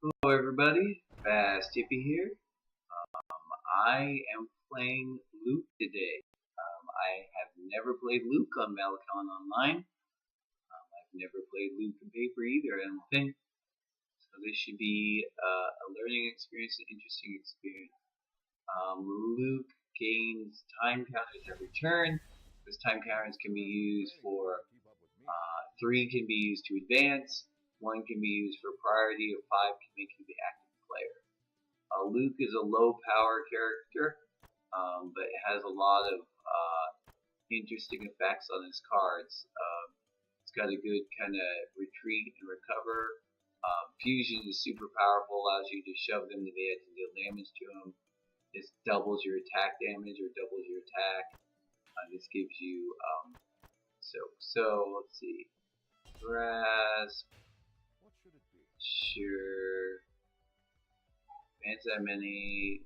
Hello everybody, Fast Tippy here. I am playing Luke today. I have never played Luke on Battlecon Online. I've never played Luke in paper either, I don't think. So this should be a learning experience, an interesting experience. Luke gains time counters every turn. Those time counters can be used for 3 can be used to advance, 1 can be used for priority, or 5 can make you the active player. Luke is a low power character, but it has a lot of interesting effects on his cards. It's got a good kind of retreat and recover. Fusion is super powerful, allows you to shove them to the edge and deal damage to them. This doubles your attack damage or doubles your attack. This gives you so let's see, grasp. Sure. Advance that many.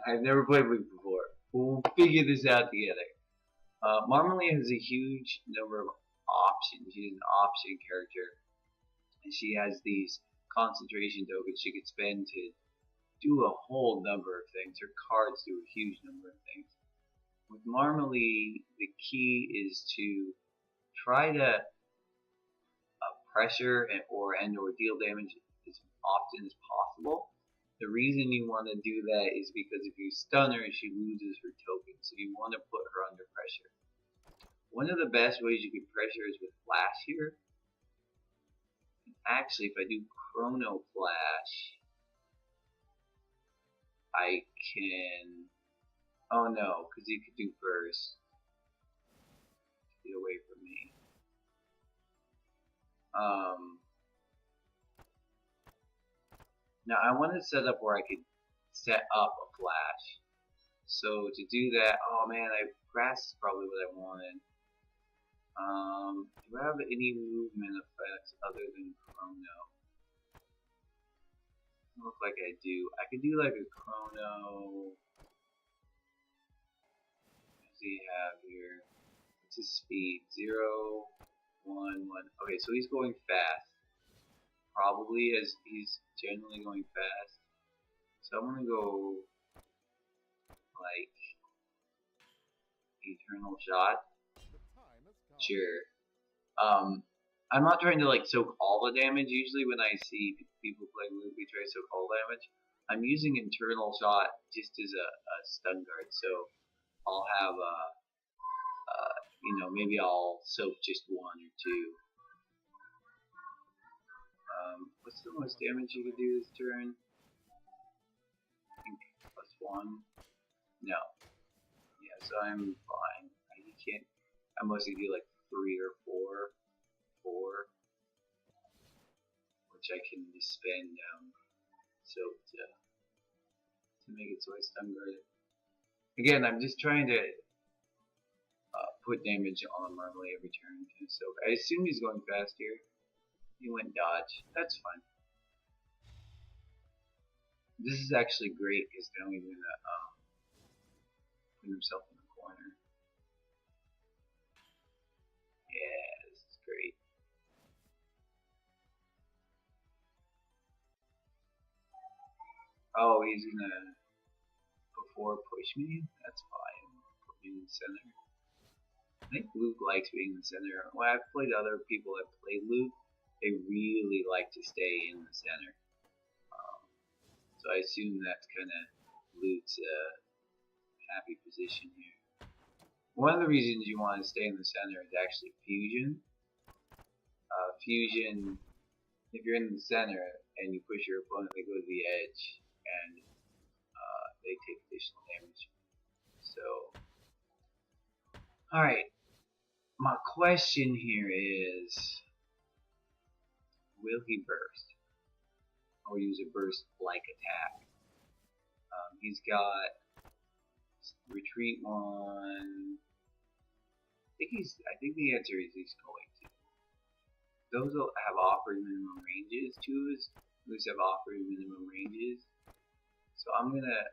I've never played with before. We'll figure this out together. Marmelee has a huge number of options. She's an option character, and she has these concentration tokens she could spend to do a whole number of things. Her cards do a huge number of things. With Marmelee, the key is to try to pressure or deal damage as often as possible. The reason you want to do that is because if you stun her, she loses her token, so you want to put her under pressure. One of the best ways you can pressure is with Flash here. Actually, if I do Chrono Flash, I can... Oh no, because he could do burst. Get away from me. Now I want to set up where I could set up a flash. So to do that, oh man, grass is probably what I wanted. Do I have any movement effects other than Chrono? Doesn't look like I do. I could do like a Chrono. What does he have here? What's his speed? 0, 1, 1. Okay, so he's going fast. Probably as he's generally going fast. So I'm gonna go like Eternal Shot. Sure. I'm not trying to like soak all the damage. Usually when I see people play Luke, we try to soak all damage. I'm using Eternal Shot just as a stun guard. So I'll have maybe I'll soak just 1 or 2. What's the most damage you can do this turn? I think +1. No. Yeah, so I'm fine. I mostly do like 3 or 4, which I can just spend to make it so I stun guard it. Again, I'm just trying to put damage on Marmelee every turn. So I assume he's going fast here. He went dodge. That's fine. This is actually great because now he's gonna put himself in the corner. Yeah, this is great. Oh, he's gonna before push me? That's fine. Put me in the center. I think Luke likes being in the center. When I've played other people that played Luke, they really like to stay in the center. So I assume that's kind of Luke's happy position here. One of the reasons you want to stay in the center is actually fusion. Fusion, if you're in the center and you push your opponent, they go to the edge and they take additional damage. So, alright. My question here is, will he burst? Or use a burst-like attack? He's got retreat 1. I think the answer is he's going to. Those will have offered minimum ranges too. Those have offered minimum ranges. So I'm gonna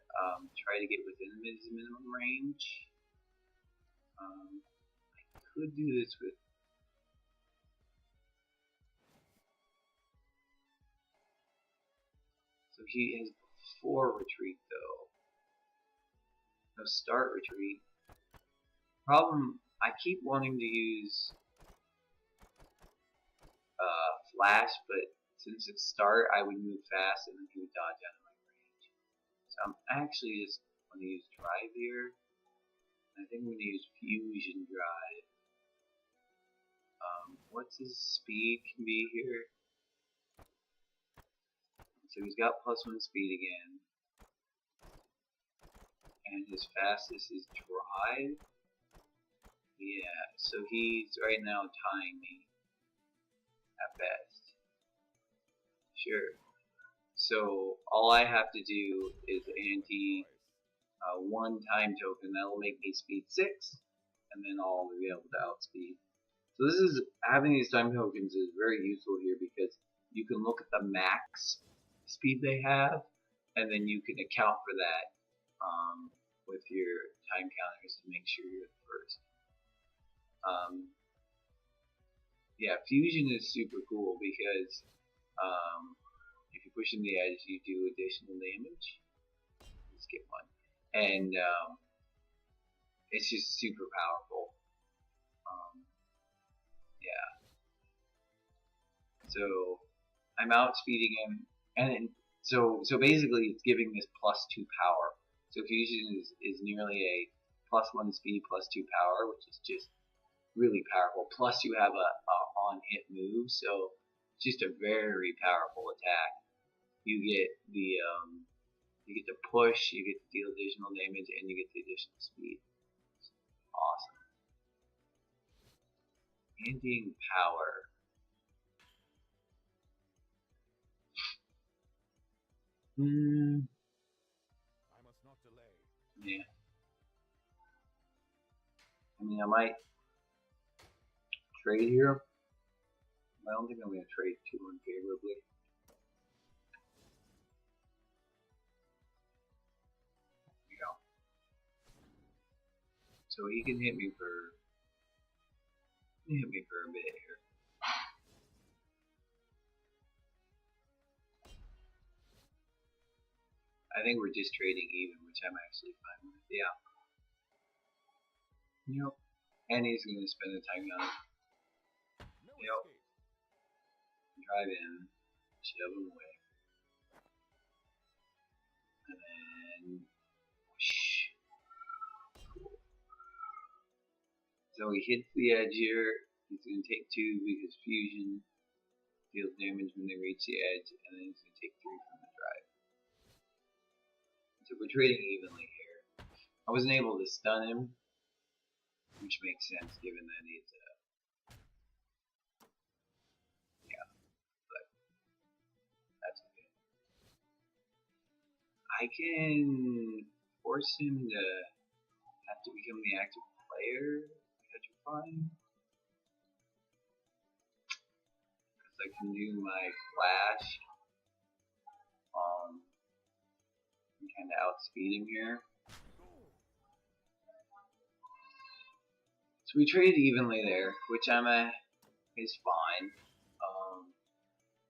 try to get within his minimum range. I could do this with. So he has before retreat though. No start retreat. Problem, I keep wanting to use flash, but since it's start, I would move fast and then he would dodge out of my range. So I'm actually just going to use drive here. I think I'm going to use fusion drive. What's his speed can be here? So he's got +1 speed again. And his fastest is drive. Yeah, so he's right now tying me at best. Sure. So all I have to do is anti one time token. That'll make me speed 6, and then I'll be able to outspeed. So this is, having these time tokens is very useful here because you can look at the max speed they have, and then you can account for that with your time counters to make sure you're the first. Yeah, fusion is super cool because if you push in the edge, you do additional damage. Let's get one, and it's just super powerful. Yeah. So I'm outspeeding him, and then, so basically it's giving this +2 power. So fusion is nearly a +1 speed, +2 power, which is just really powerful. Plus you have a on-hit move, so it's just a very powerful attack. You get the you get to push, you get to deal additional damage, and you get the additional speed. It's awesome. Ending power. I must not delay. Yeah. I mean, I might trade here. I don't think I'm going to trade too unfavorably. There we go. So he can hit me for a bit here. I think we're just trading even, which I'm actually fine with. Yeah. Yep. And he's going to spend the time on it. Yep. Drive in, shove him away. And then whoosh. Cool. So he hits the edge here. He's going to take 2 because fusion deals damage when they reach the edge, and then he's going to take 3 from the drive. So we're trading evenly here. I wasn't able to stun him, which makes sense given that he's yeah, but that's okay. I can force him to have to become the active player, petrifying. Because I can do my flash and kind of outspeed him here. So we traded evenly there, which is fine.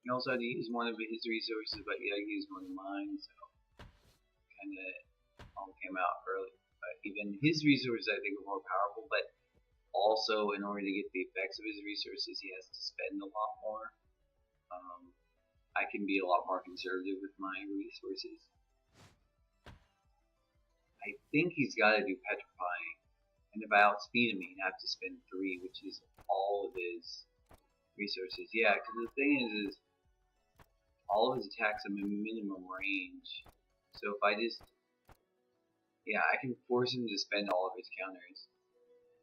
He also had to use one of his resources, but he had to use one of mine, so kind of all came out early. But even his resources, I think, are more powerful. But also, in order to get the effects of his resources, he has to spend a lot more. I can be a lot more conservative with my resources. I think he's got to do petrifying. And if I outspeed him, he'd have to spend 3, which is all of his resources. Yeah, because the thing is all of his attacks have a minimum range. So if I just, yeah, I can force him to spend all of his counters.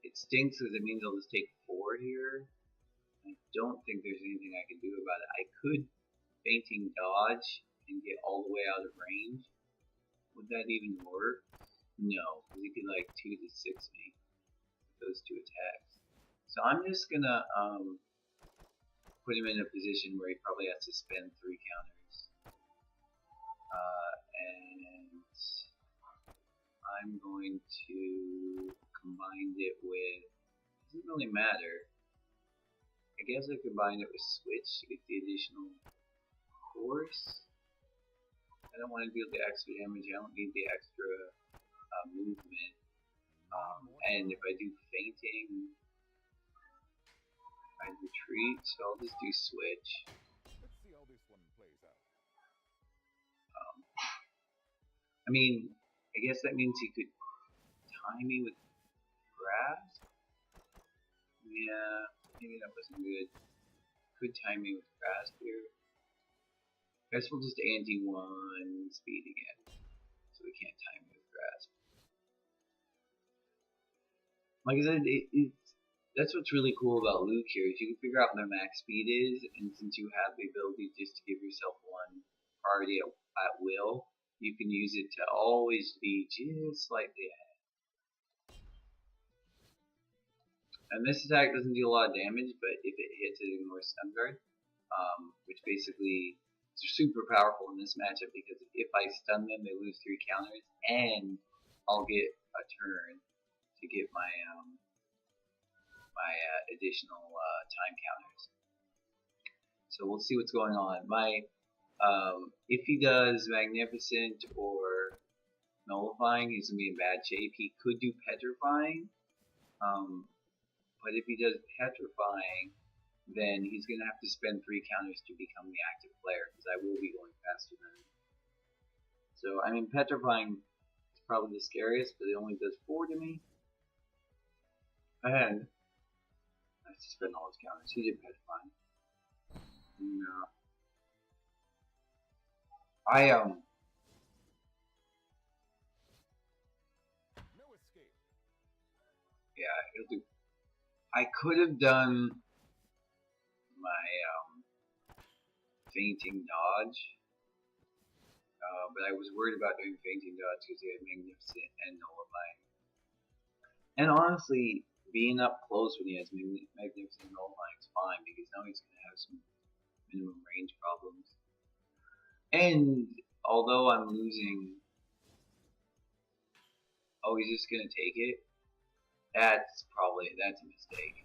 It stinks because it means I'll just take 4 here. I don't think there's anything I can do about it. I could fainting dodge and get all the way out of range. Would that even work? No, because he could like 2 to 6 me with those 2 attacks. So I'm just gonna put him in a position where he probably has to spend 3 counters. And I'm going to combine it with, is it really matter. I guess I combine it with switch to get the additional force. I don't want to deal the extra damage. I don't need the extra movement. And if I do fainting, I retreat. So I'll just do switch. Let's see how this one plays out. I mean, I guess that means he could time me with grass. Yeah, maybe that wasn't good. Could time me with grass here. Guess we'll just anti-1 speed again, so we can't time me with grasp. Like I said, that's what's really cool about Luke here, is you can figure out what their max speed is, and since you have the ability just to give yourself one priority at will, you can use it to always be just slightly ahead. And this attack doesn't do a lot of damage, but if it hits, it ignores stun guard, which basically is super powerful in this matchup because if I stun them, they lose 3 counters, and I'll get a turn to get my additional time counters. So we'll see what's going on. If he does Magnificent or Nullifying, he's gonna be in bad shape. He could do Petrifying. But if he does Petrifying, then he's going to have to spend 3 counters to become the active player, because I will be going faster than him. So, I mean, Petrifying is probably the scariest, but it only does 4 to me. And I have to spend all his counters. He did Petrifying. No. No escape. Yeah, he'll do. I could have done my fainting dodge, but I was worried about doing fainting dodge because he had Magnificent and Nullifying. And honestly, being up close when he has Magnificent and Nullifying is fine because now he's going to have some minimum range problems. And although I'm losing, oh, he's just going to take it. That's a mistake.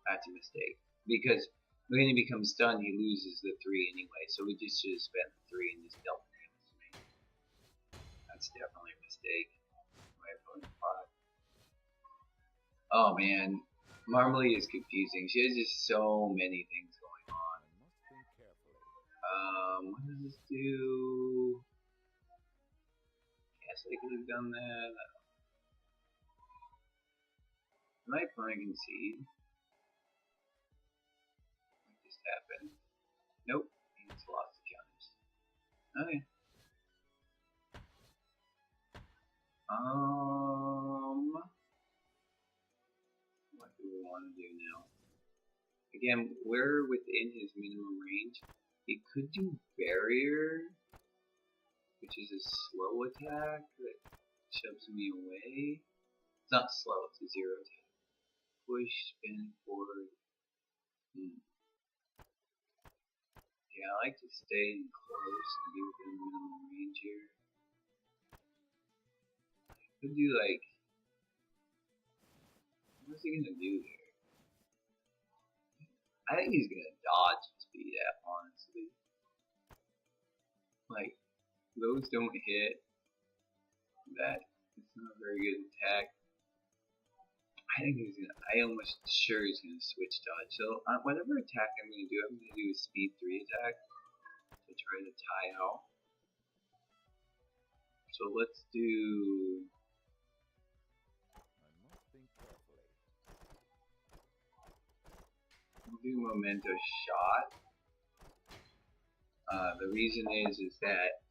That's a mistake. Because when he becomes stunned, he loses the 3 anyway, so we just should have spent the 3 and just dealt the damage to me. That's definitely a mistake. My opponent's pot. Oh man, Marmelee is confusing. She has just so many things going on. I must think carefully. What does this do? Guess I could have done that. My opponent can see. What just happened? Nope, he just lost the counters. Okay. What do we want to do now? Again, we're within his minimum range. He could do barrier, which is a slow attack that shoves me away. It's not slow, it's a 0 attack. Push, spin, forward. Yeah, I like to stay in close and be within minimum range here. I could do like, what's he gonna do here? I think he's gonna dodge and speed up, honestly. Like, those don't hit. That it's not a very good attack. I think he's gonna. I almost sure he's gonna switch dodge. So whatever attack I'm gonna do a speed 3 attack to try to tie out. So let's do. I must think carefully. We'll do Memento Shot. The reason is that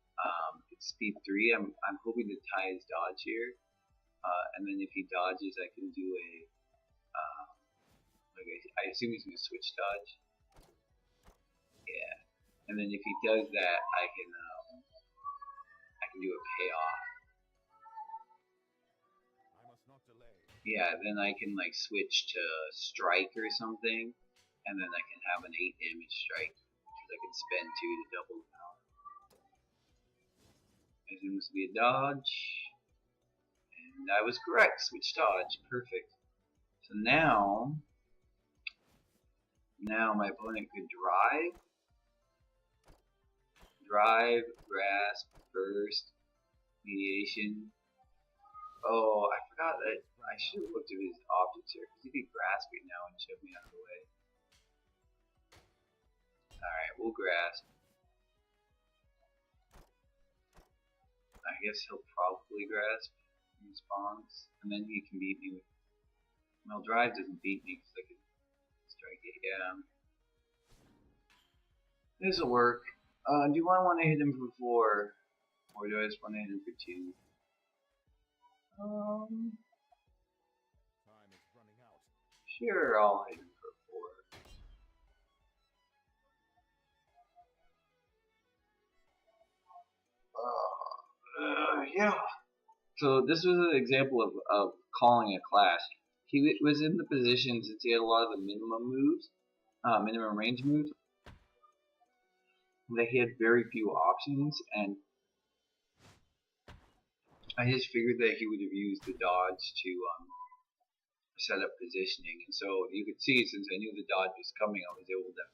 it's speed 3. I'm hoping to tie his dodge here. And then if he dodges, I can do a, I assume he's going to switch dodge. Yeah. And then if he does that, I can do a payoff. I must not delay. Yeah, then I can like switch to strike or something, and then I can have an 8 damage strike, because I can spend 2 to double the power. I assume this will be a dodge. And I was correct, switch dodge, perfect. So now my opponent could drive, grasp, burst, mediation. Oh, I forgot that I should have looked at his objects here because he could grasp it now and shove me out of the way. Alright, we'll grasp. I guess he'll probably grasp in response, and then he can beat me with. Well, drive doesn't beat me because I can strike it. Yeah. This will work. Do I want to hit him for 4? Or do I just want to hit him for 2? Time is running out. Sure, I'll hit him for 4. Yeah. So this was an example of calling a clash. He was in the position, since he had a lot of the minimum moves, minimum range moves, that he had very few options, and I just figured that he would have used the dodge to set up positioning. And so you could see, since I knew the dodge was coming, I was able to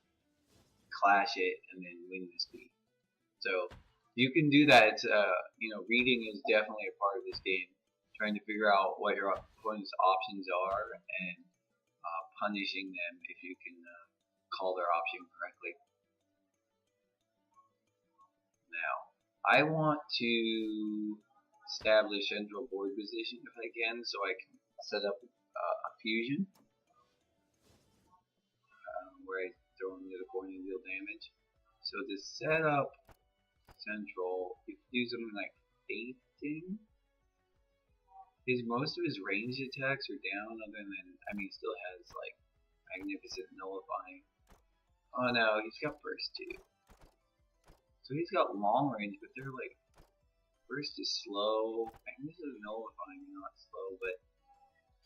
clash it and then win this beat. So you can do that. Reading is definitely a part of this game. Trying to figure out what your opponent's options are and punishing them if you can call their option correctly. Now, I want to establish central board position if I can, so I can set up a fusion where I throw into the corner and deal damage. So to set up central, you can do something like fainting. Most of his ranged attacks are down, other than, he still has like magnificent nullifying. Oh no, he's got burst too. So he's got long range, but they're like, burst is slow. Magnificent nullifying, not slow, but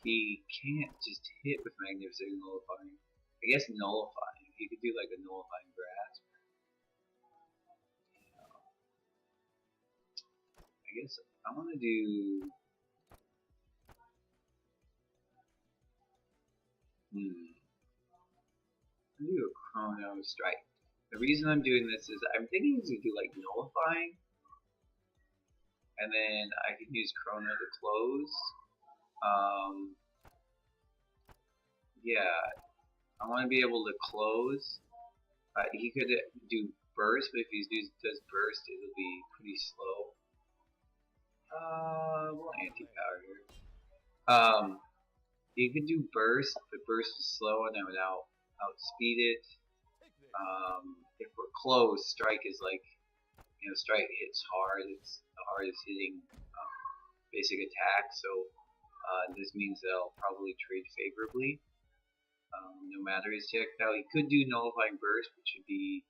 he can't just hit with magnificent nullifying. I guess nullifying. He could do like a nullifying grasp. I guess I want to do. I'm gonna do a chrono strike. The reason I'm doing this is I'm thinking to do like nullifying, and then I can use chrono to close. Yeah, I want to be able to close. He could do burst, but if he does burst, it'll be pretty slow. We'll anti-power here. He could do burst, but burst is slow, and I would outspeed it. If we're close, strike is like, strike hits hard. It's the hardest hitting basic attack, so this means that I'll probably trade favorably, no matter his tech. Now he could do nullifying burst, which would be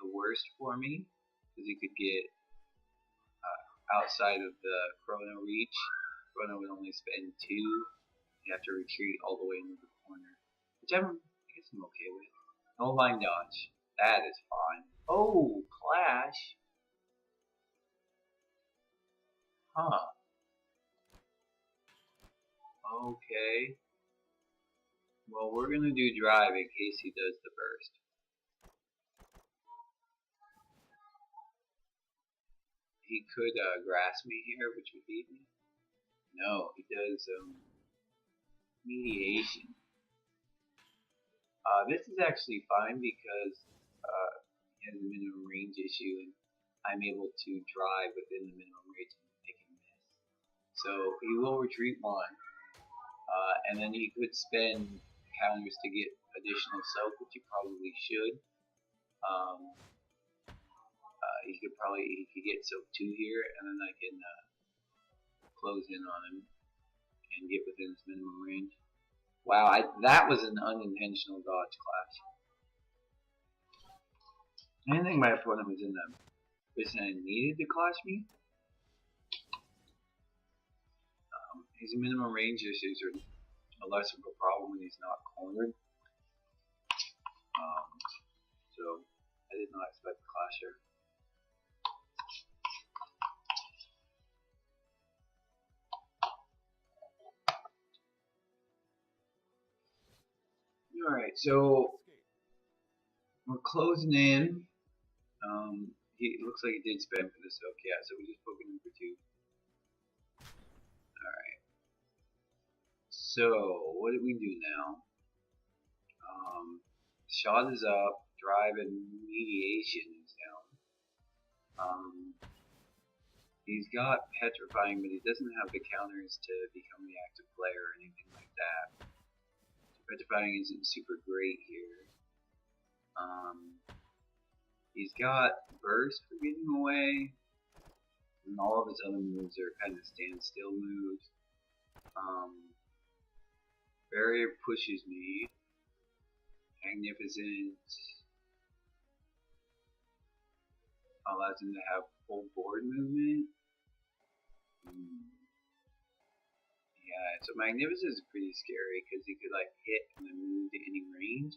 the worst for me, because he could get outside of the chrono reach. Chrono would only spend 2. You have to retreat all the way into the corner, which I guess I'm okay with. Nullifying dodge. That is fine. Oh, clash. Huh. Okay. Well, we're gonna do drive in case he does the burst. He could grasp me here, which would beat me. No, he does mediation. This is actually fine because he has a minimum range issue, and I'm able to drive within the minimum range and make him miss. So he will retreat 1, and then he could spend counters to get additional soak, which he probably should. He could get soak 2 here, and then I can close in on him and get within his minimum range. Wow, that was an unintentional dodge clash. I didn't think my opponent was in the position I needed to clash me. His minimum range issues are a less of a problem when he's not cornered. So I did not expect the clash here. Alright, so we're closing in. It looks like he did spend for the soak, yeah, so we just poking him for 2. Alright. So, what do we do now? Shot is up, drive and mediation is down. He's got petrifying, but he doesn't have the counters to become the active player or anything like that. So petrifying isn't super great here. He's got burst for getting away, and all of his other moves are kind of standstill moves. Barrier pushes me. Magnificent allows him to have full board movement. Yeah, so Magnificent is pretty scary because he could like hit and then move to any range.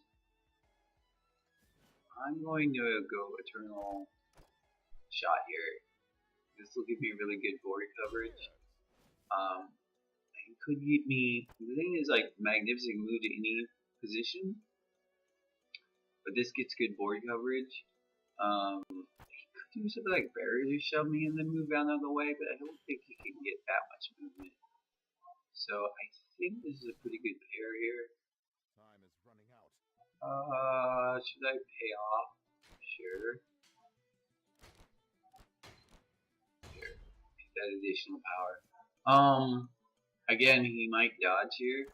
I'm going to go Eternal Shot here. This will give me really good board coverage. He could get me. The thing is, like, Magnificent can move to any position, but this gets good board coverage. He could do something like Barrier to shove me and then move out of the way, but I don't think he can get that much movement. So I think this is a pretty good pair here. Time is running out. Should I pay off? Sure. Here, get that additional power. Again, he might dodge here.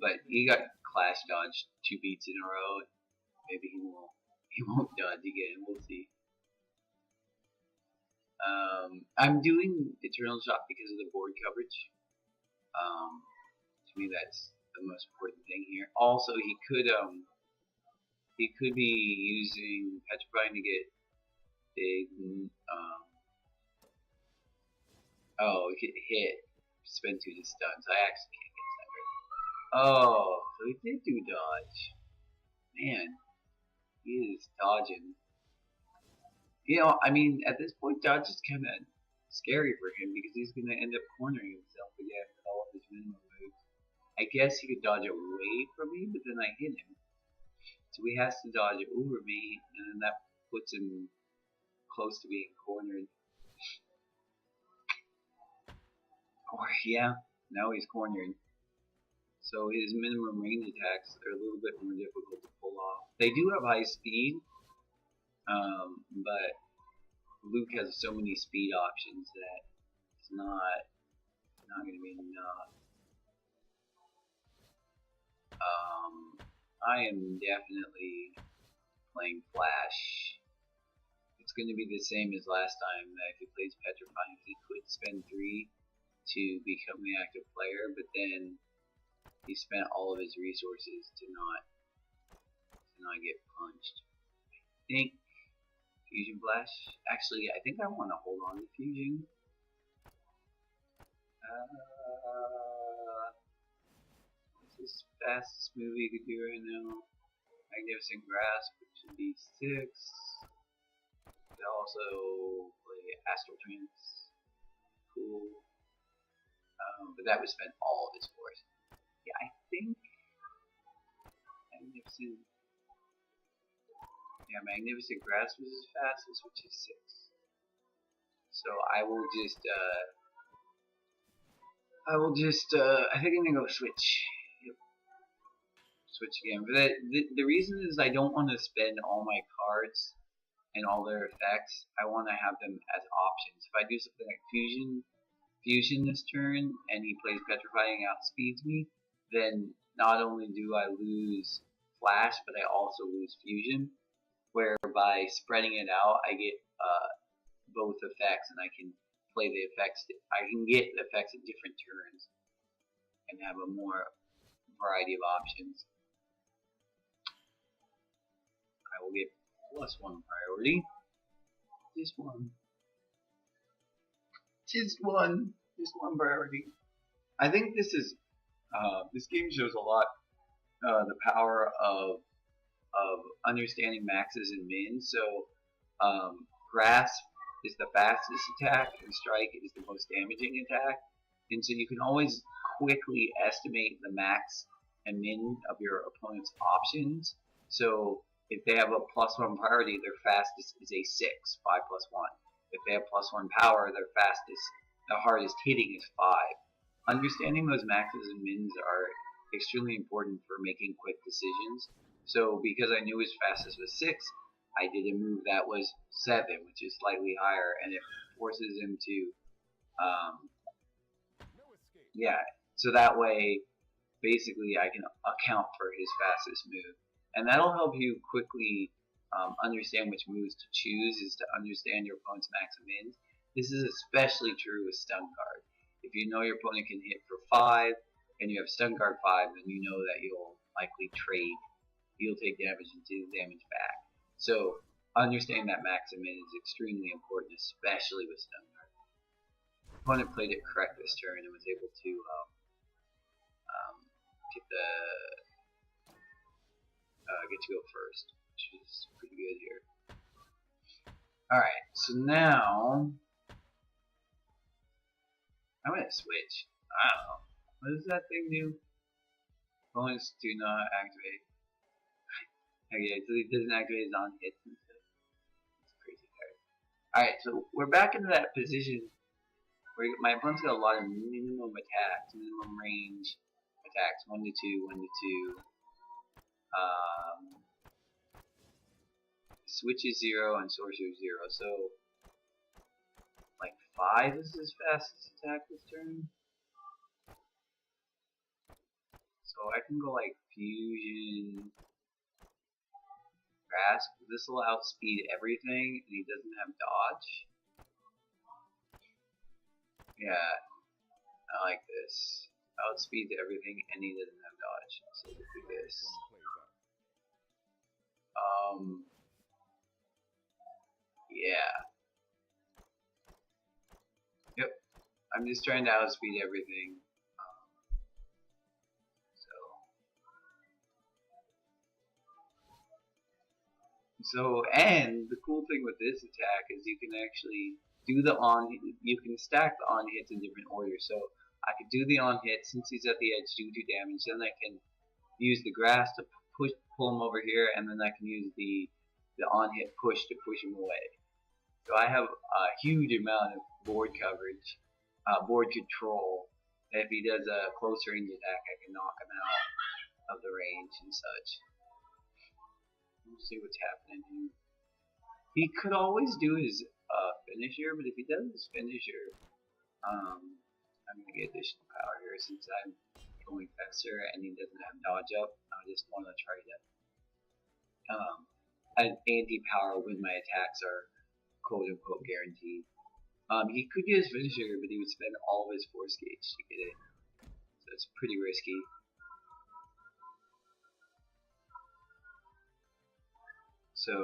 But he got clash dodged 2 beats in a row. Maybe he won't dodge again. We'll see. I'm doing Eternal Shot because of the board coverage. To me, that's the most important thing here. Also, he could be using Petrifying to get big. Oh, he could hit, spend 2 to stun. So I actually can't get that right. Oh, so he did do dodge. Man, he is dodging. You know, I mean, at this point, dodge is kind of scary for him because he's going to end up cornering himself again with all of his minimum moves. I guess he could dodge away from me, but then I hit him. So he has to dodge over me, and then that puts him close to being cornered. Or, yeah, now he's cornered. So his minimum range attacks are a little bit more difficult to pull off. They do have high speed, but Luke has so many speed options that it's not going to be enough. I am definitely playing Flash. It's going to be the same as last time, that if he plays Petrifying, he could spend 3 to become the active player, but then he spent all of his resources to not get punched. I think Fusion Flash. Actually, I think I want to hold on to Fusion. What's this fastest move you could do right now? Magnificent Grasp, which would be 6. Could also play Astral Trance. Cool. But that would spend all of his force. Yeah, I think Magnificent. Yeah, Magnificent Grasp was his fastest, which is 6. So I will just, I think I'm gonna go switch. Yep. Switch again. But the reason is I don't want to spend all my cards and all their effects. I want to have them as options. If I do something like Fusion this turn, and he plays Petrifying outspeeds me, then not only do I lose Flash, but I also lose Fusion. Where by spreading it out, I get both effects, and I can play the effects. I can get the effects at different turns, and have a more variety of options. I will get +1 priority. Just one. Just one priority. I think this is this game shows a lot the power of understanding maxes and mins. So Grasp is the fastest attack, and Strike is the most damaging attack, and so you can always quickly estimate the max and min of your opponent's options. So if they have a +1 priority, their fastest is a 6, 5 plus 1. If they have +1 power, their hardest hitting is 5. Understanding those maxes and mins are extremely important for making quick decisions. So because I knew his fastest was 6, I did a move that was 7, which is slightly higher, and it forces him to, so that way, basically I can account for his fastest move. And that'll help you quickly understand which moves to choose, is to understand your opponent's max and mins. This is especially true with stun guard. If you know your opponent can hit for 5, and you have stun guard 5, then you know that you'll likely trade. You'll take damage and do damage back. So understanding that max and min is extremely important, especially with stun guard. The opponent played it correct this turn and was able to get to go first, which is pretty good here. Alright, so now I'm gonna switch. I don't know. What does that thing do? Opponents do not activate. Okay, so he doesn't activate his on hits and stuff. It's crazy card. Alright, so we're back into that position where my opponent's got a lot of minimum attacks, minimum range attacks, 1 to 2, 1 to 2. Switch is 0 and sorcerer is 0, so like 5 is his fastest attack this turn. So I can go like fusion, grasp. This will outspeed everything, and he doesn't have dodge. Yeah, I like this. Outspeeds everything, and he doesn't have dodge. So we'll do this. Yeah. Yep. I'm just trying to outspeed everything. And the cool thing with this attack is you can actually do you can stack the on hits in different orders. So I could do the on hit since he's at the edge, do 2 damage. Then I can use the grass to pull him over here, and then I can use the on hit push to push him away. So I have a huge amount of board coverage, board control. If he does a close range attack, I can knock him out of the range and such. We'll see what's happening here. He could always do his finisher, but if he does his finisher, I'm gonna get additional power here since I'm going faster and he doesn't have dodge up. I just want to try to add anti-power when my attacks are quote-unquote guaranteed. He could get his finisher, but he would spend all of his force gauge to get it, so it's pretty risky. So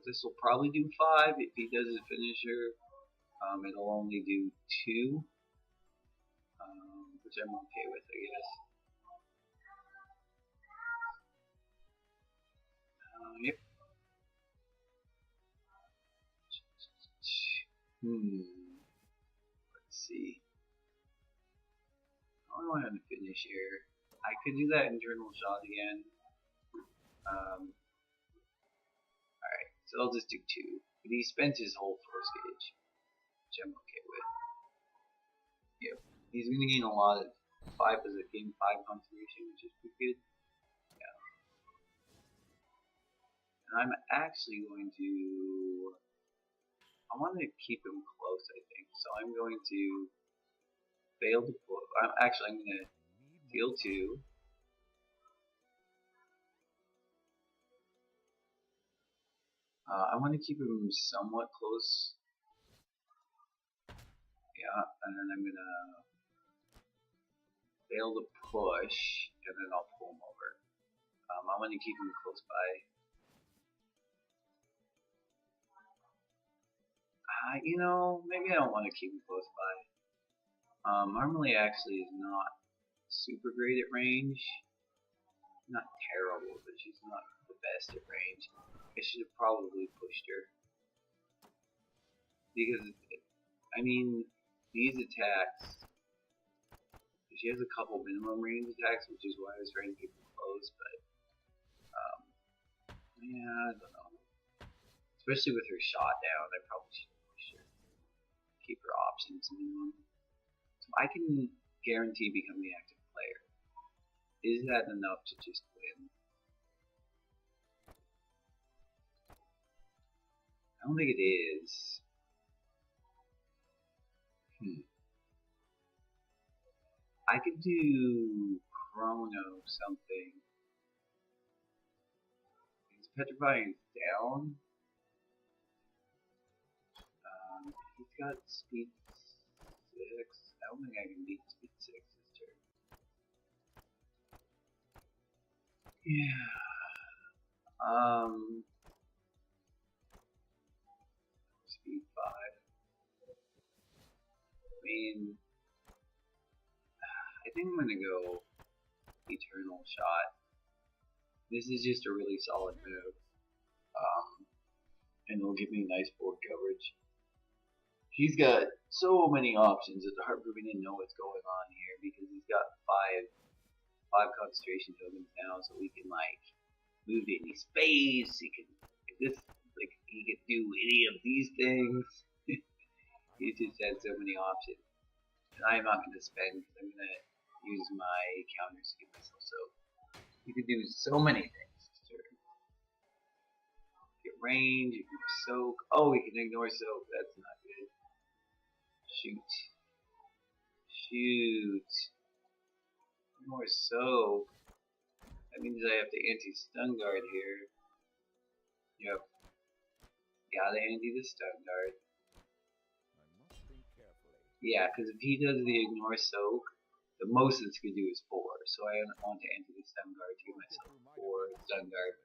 this will probably do 5. If he does his finisher, it'll only do 2, which I'm okay with, I guess. Yep. Let's see. I don't want him to finish here. I could do that internal shot again. Alright, so I'll just do 2. But he spent his whole force gauge, which I'm okay with. Yep. He's going to gain a lot of 5 as a game 5 contribution, which is pretty good. Yeah. And I'm actually going to... I want to keep him close, I think. So I'm going to fail to pull. I'm going to deal 2. I want to keep him somewhat close. Yeah, and then I'm going to fail to push, and then I'll pull him over. I want to keep him close by. You know, maybe I don't want to keep him close by. Marmelee actually is not super great at range. Not terrible, but she's not the best at range. I should have probably pushed her. Because, I mean, these attacks She has a couple minimum range attacks, which is why I was trying to keep them close, but yeah, I don't know. Especially with her shot down, I probably should push her. Keep her options minimum. So I can guarantee become the active player. Is that enough to just win? I don't think it is. I could do Chrono something. Is Petrifying down? He's got speed 6. I don't think I can beat speed 6 this turn. Yeah. Speed 5. I mean, I think I'm gonna go Eternal Shot. This is just a really solid move. And it'll give me nice board coverage. He's got so many options, it's hard for me to know what's going on here because he's got five concentration tokens now, so we can like move to any space. He can he could do any of these things. He just has so many options, and I'm not going to spend because I'm going to use my counters to get myself soaked. You can do so many things. Get range, you can soak. Oh, we can ignore soak. That's not good. Shoot. Ignore soak. That means I have to anti-stun guard here. Yep. Gotta anti the stun guard. I must think carefully. Yeah, because if he does the ignore soak, the most it's gonna do is 4. So I want to anti the stun guard to give myself 4 stun guard.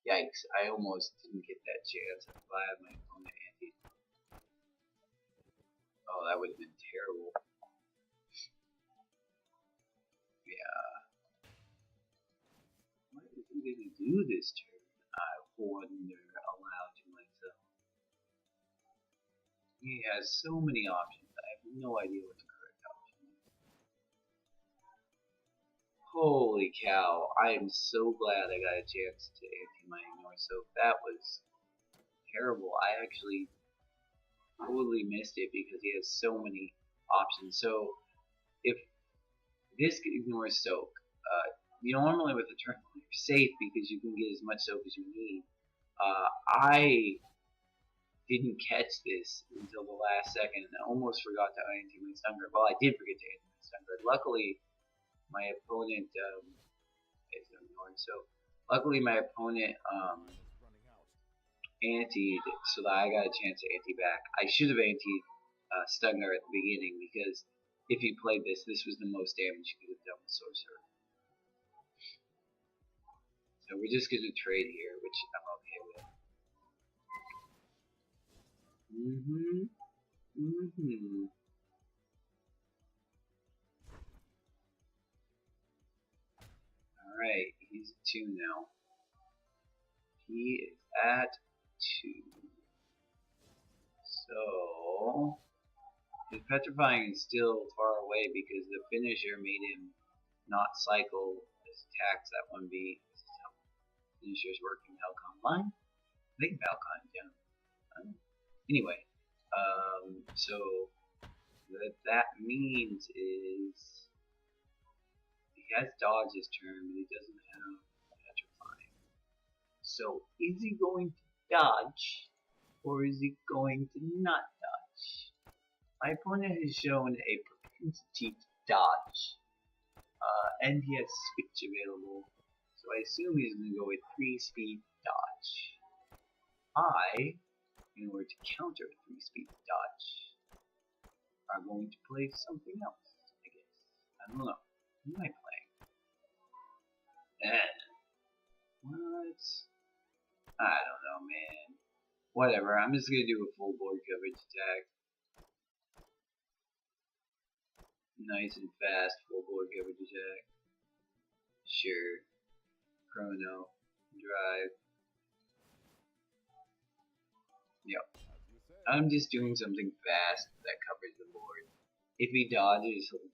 Yikes, I almost didn't get that chance. I'm glad my opponent anti. Oh, that would have been terrible. Yeah. What is he going to do this turn? I wonder aloud to myself. He has so many options. I have no idea what the correct option is. Holy cow, I am so glad I got a chance to anti my ignore soak. That was terrible. I actually totally missed it because he has so many options. So if this ignores soak, normally with the turn you're safe because you can get as much soak as you need. I didn't catch this until the last second and I almost forgot to anti my stun guard. Well, I did forget to anti my stun guard. Luckily, my opponent is ignoring. So luckily my opponent antied so that I got a chance to anti back. I should have antied stun guard at the beginning because if he played this, this was the most damage he could have done with Sorcerer. So we're just gonna trade here, which I'm okay with. Alright, he's at 2 now. He is at 2. So his petrifying is still far away because the finisher made him not cycle his attacks at 1B. This is how finishers work in Battlecon Online. I think Battlecon, yeah. Anyway, so what that means is he has dodge this turn, but he doesn't have petrifying. So is he going to dodge, or is he going to not dodge? My opponent has shown a propensity to dodge, and he has switch available, so I assume he's going to go with 3 speed dodge. I, in order to counter 3 speed dodge, are going to play something else, I guess. I don't know. What am I playing? What? I don't know, man. Whatever, I'm just gonna do a full board coverage attack. Nice and fast full board coverage attack. Sure. Chrono. Drive. Yep. I'm just doing something fast that covers the board. If he dodges, he'll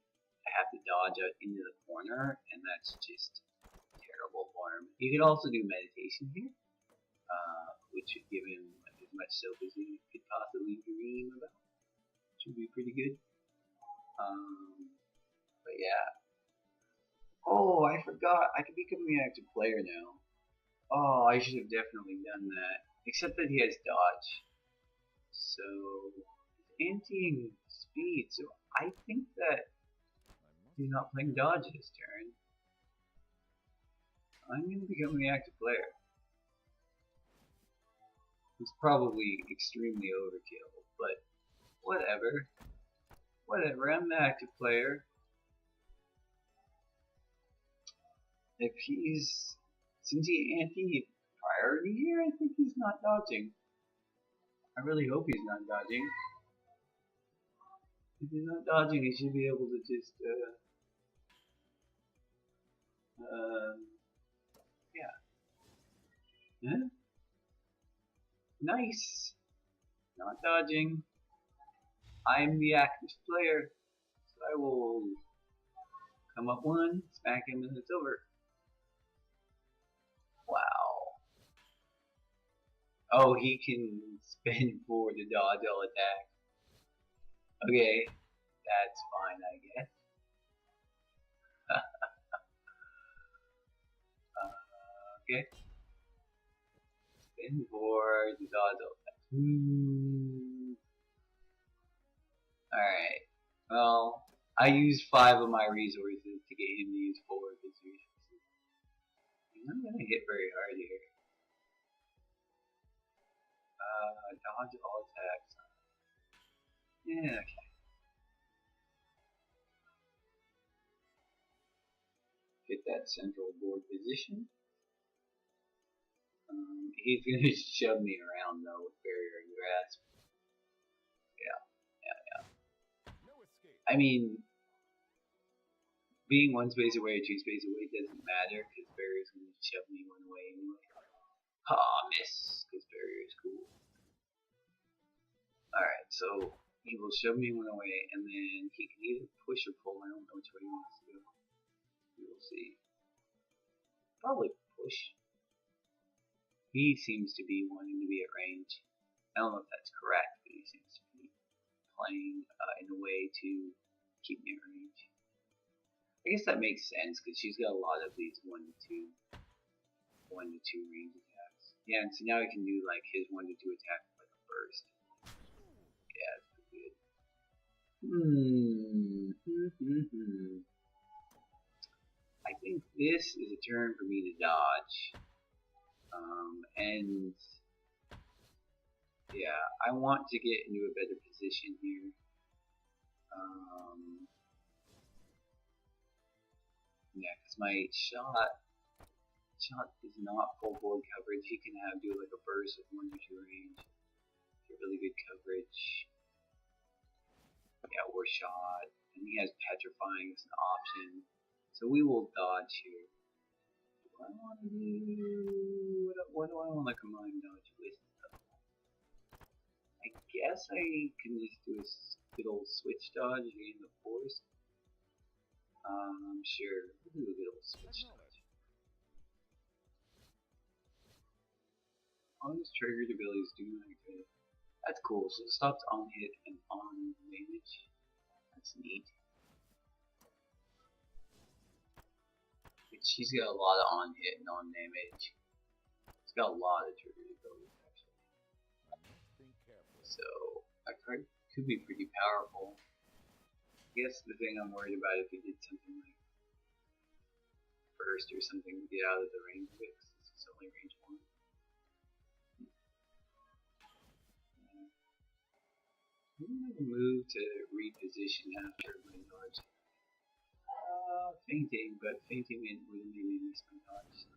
I have to dodge out into the corner, and that's just terrible for him. He could also do meditation here, which would give him like, as much soap as he could possibly dream about. Which would be pretty good. But yeah. Oh, I forgot. I could become the active player now. Oh, I should have definitely done that. Except that he has dodge. So, anti speed. So, I think that he's not playing dodge this turn. I'm going to become the active player. It's probably extremely overkill, but whatever. Whatever, I'm the active player. If he's, since he anti-priority here, I think he's not dodging. I really hope he's not dodging. If he's not dodging, he should be able to just, yeah. Huh? Nice. Not dodging. I'm the active player, so I will come up one, smack him, and it's over. Wow. Oh, he can spin forward to dodge all attacks. Okay, that's fine, I guess. Okay. Spin forward to dodge all attacks. Alright. Well, I used 5 of my resources to get him to use 4 of his resources. I'm gonna hit very hard here. Dodge all attacks. Yeah, okay. Get that central board position. He's gonna shove me around though with barrier and grasp. Yeah. I mean, being 1 space away or 2 space away doesn't matter because barrier's gonna shove me one way anyway. Miss, because barrier is cool. Alright, so he will shove me one away, and then he can either push or pull. I don't know which way he wants to go. We will see. Probably push. He seems to be wanting to be at range. I don't know if that's correct, but he seems to be playing in a way to keep me at range. I guess that makes sense because she's got a lot of these 1 to 2 range attacks. Yeah, and so now I can do like his 1 to 2 attack like a burst. Yeah, that's pretty good. I think this is a turn for me to dodge. And yeah, I want to get into a better position here. Yeah, because my shot is not full board coverage. He can do like a burst with 1 or 2 range. Get really good coverage. Yeah, or shot. And he has petrifying as an option. So we will dodge here. What do I want to do? What do I want to combine dodge with? I guess I can just do a good old switch dodge in the forest. Sure. We'll do a good old switch dodge. All his triggered abilities do not good. That's cool. So it stops on hit and on damage. That's neat. She's got a lot of on hit and on damage. It's got a lot of triggered abilities actually. So that card could be pretty powerful. I guess the thing I'm worried about if he did something like burst or something to get out of the range of it, because this is only range 1. I'm going to move to reposition after my dodge. Fainting, but fainting wouldn't make me miss my dodge.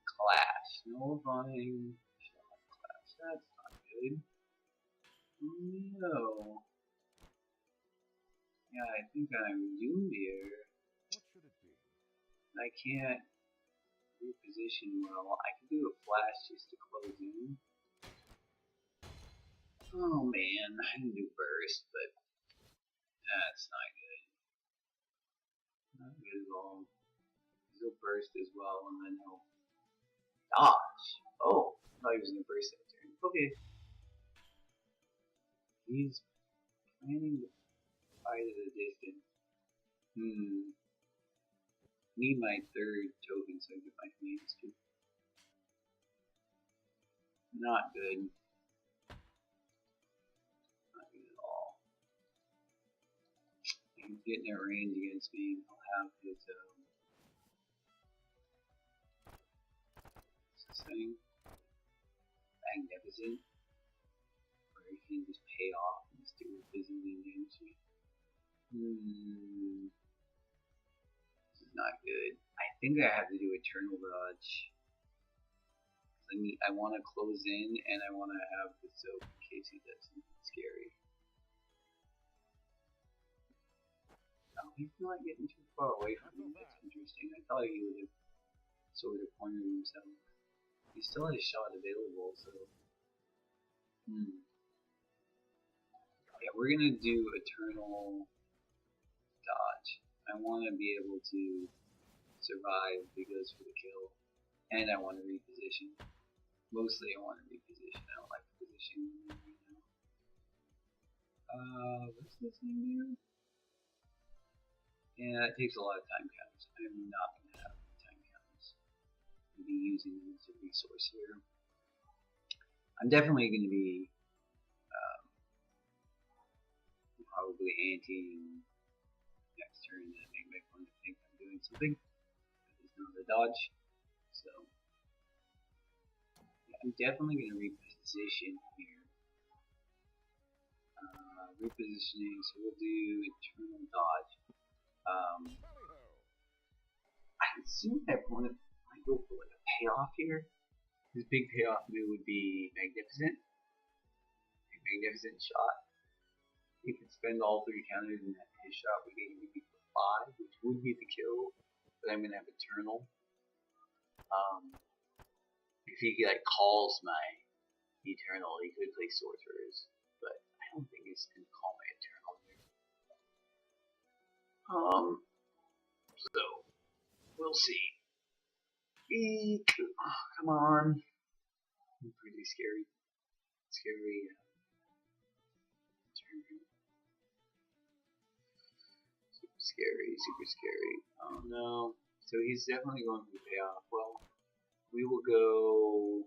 Clash. Nullifying shot clash. That's not good. No. Yeah, I think I'm doomed here. What should it be? I can't reposition well. I can do a flash just to close in. Oh man, I can do burst, but That's not good. Not good at all. He'll burst as well, and then he'll dodge. Oh, I thought he was gonna burst that turn. Okay. He's planning to fight at a distance. Need my third token so I get my commands too. Not good. Not good at all. He's getting at range against me. He'll have his thing. Magnificent. Where he can just pay off and just do his business and damage me. This is not good. I think I have to do Eternal Dodge. I want to close in and I want to have the soap in case he does something scary. Oh, he's not getting too far away from me. That's interesting. I thought he would have sort of cornered himself. He still has a shot available, so. Yeah, we're gonna do Eternal Dodge. I want to be able to survive if he goes for the kill, and I want to reposition. Mostly, I want to reposition. I don't like the position right now. What's this thing do? Yeah, it takes a lot of time counts. I'm not gonna have time counts. I'll be using them as a resource here. I'm definitely gonna be probably anti-ing next turn to make my opponent think I'm doing something. There's not a dodge, so yeah, I'm definitely going to reposition here. Repositioning, so we'll do Eternal Dodge. I assume my opponent might go for like a payoff here. His big payoff move would be Magnificent. A Magnificent shot. He could spend all 3 counters and his shot would get me for 5, which would be the kill, but I'm gonna have Eternal. If he like calls my Eternal, he could play Sorcerers, but I don't think he's gonna call my Eternal here. So we'll see. Eek! Oh, come on. I'm pretty scary. Turn. Super scary. Oh no. So he's definitely going for the payoff. Well, we will go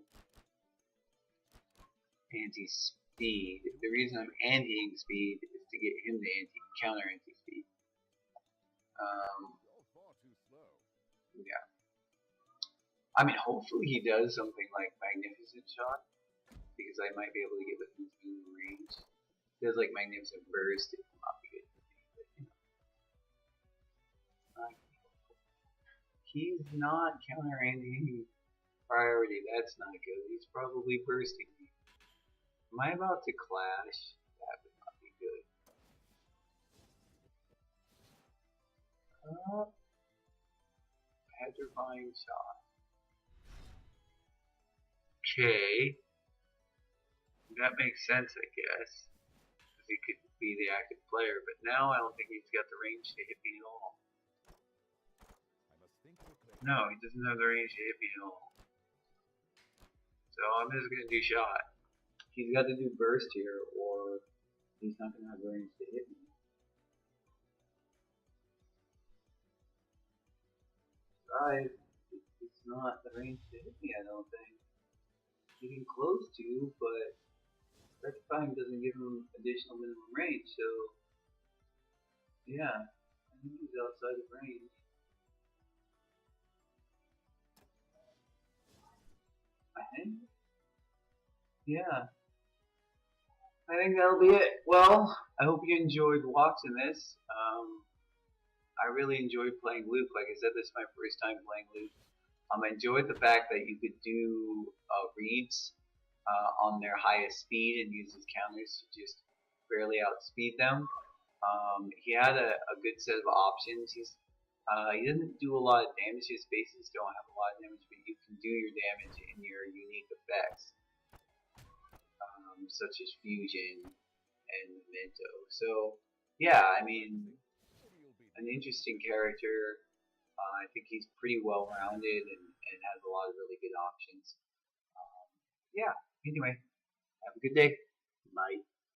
anti-speed. The reason I'm anti-ing speed is to get him to counter anti-speed. Yeah. I mean, hopefully he does something like Magnificent Shot, because I might be able to get within minimum range. He does like Magnificent Burst, it will not be good for me, but you know. He's not countering any priority, that's not good. He's probably bursting me. Am I about to clash? That would not be good. Petrifying Shot. Okay. That makes sense, I guess. Because he could be the active player, but now I don't think he's got the range to hit me at all. No, he doesn't have the range to hit me at all. So I'm just gonna do Shot. He's got to do Burst here, or he's not gonna have the range to hit me. Right, it's not the range to hit me, I don't think. He can close to, but Rectifying doesn't give him additional minimum range, so yeah, I think he's outside of range. I think. Yeah. I think that'll be it. Well, I hope you enjoyed watching this. I really enjoyed playing Luke. Like I said, this is my first time playing Luke. I enjoyed the fact that you could do reads on their highest speed and use his counters to just barely outspeed them. He had a good set of options. He doesn't do a lot of damage. His bases don't have a lot of damage, but you can do your damage in your unique effects, such as Fusion and Memento. So yeah, I mean, an interesting character. I think he's pretty well rounded and has a lot of really good options. Yeah. Anyway, have a good day. Bye.